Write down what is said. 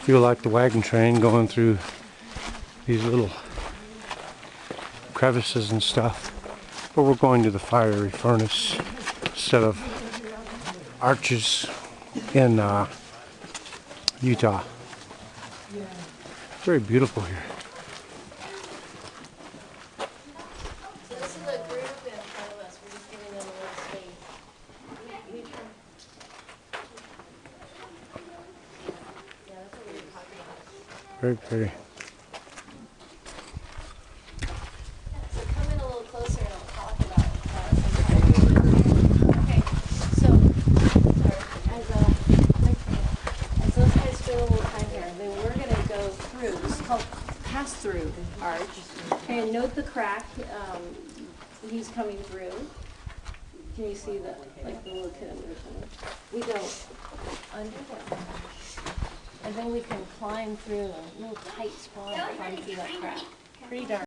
feel like the wagon train going through these little crevices and stuff. But we're going to the fiery furnace instead of Arches in Utah. Very beautiful here. So this is a group in front of us. We're just giving them a little space. Yeah, that's what we were talking about. Very pretty. So come in a little closer and I'll talk about something. Okay, so as those guys spend a little time here, then we're going to go through. This is called pass-through arch. Okay, and note the crack. He's coming through. Can you see the little kid under the tunnel? We go under there. And then we can climb through a little tight spot and climb through that crack. Pretty darn.